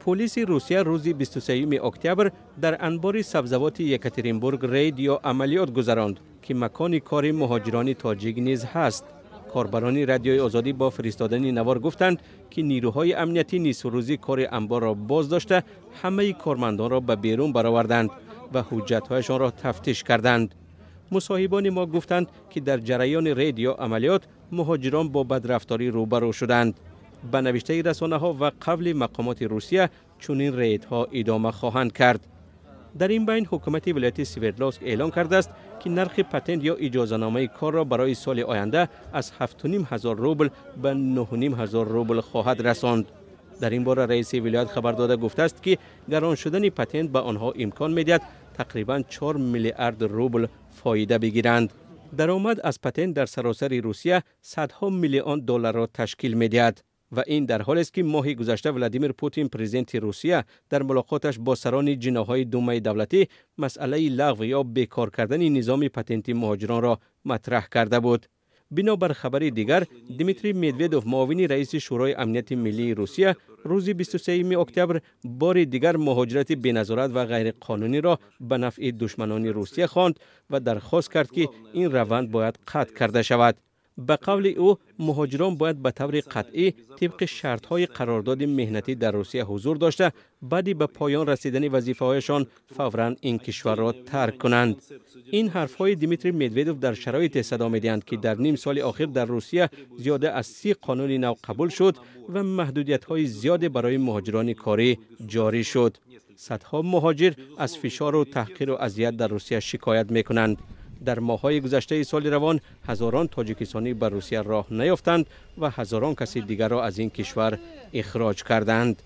پلیس روسیه روز 23 اکتبر در انبار سبزوات یکاترینبورگ رید یا عملیات گذراند که مکان کار مهاجران تاجیک نیز هست. کاربران رادیوی آزادی با فرستادن نوار گفتند که نیروهای امنیتی نصف روزی کار انبار را باز داشته همه کارمندان را به بیرون برآوردند و حجت‌هایشان را تفتیش کردند. مصاحبان ما گفتند که در جریان رید یا عملیات مهاجران با بدرفتاری روبرو شدند. به نوشته رسانه‌ها و قبل مقامات روسیه چنین ریدها ادامه خواهند کرد. در این بین حکومت ولایت سوردلوسک اعلام کرده است که نرخ پتنت یا اجازه‌نامه کار را برای سال آینده از 7,500 روبل به 9,500 روبل خواهد رساند. در این باره رئیس ولایت خبر داده گفته است که گران شدن پتنت به آنها امکان می‌دهد تقریباً 4 میلیارد روبل فایده بگیرند. درآمد از پتنت در سراسر روسیه صدها میلیون دلار را تشکیل می‌دهد و این در حالی است که ماه گذشته ولادیمیر پوتین پرزیدنت روسیه در ملاقاتش با سران جناح‌های دومای دولتی مسئله لغو یا بیکار کردن نظام پتنت مهاجران را مطرح کرده بود. بنابر خبری دیگر دیمیتری مدودوف معاون رئیس شورای امنیت ملی روسیه روز 23 اکتبر بار دیگر مهاجرت بی‌نظارت و غیر قانونی را به نفع دشمنان روسیه خواند و درخواست کرد که این روند باید قطع کرده شود. به قول او مهاجران باید به طور قطعی طبق شرط‌های قرارداد مهنتی در روسیه حضور داشته بعد به پایان رسیدن وظیفه‌هایشان فوراً این کشور را ترک کنند. این حرف‌های دیمیتری مدودوف در شرایط صدا می‌دهند که در نیم سال اخیر در روسیه زیاده از 30 قانون نو قبول شد و محدودیت‌های زیاد برای مهاجران کاری جاری شد. صدها مهاجر از فشار و تحقیر و اذیت در روسیه شکایت می‌کنند. در ماه‌های گذشته سال روان هزاران تاجیکستانی به روسیه راه نیافتند و هزاران کسی دیگر را از این کشور اخراج کردند.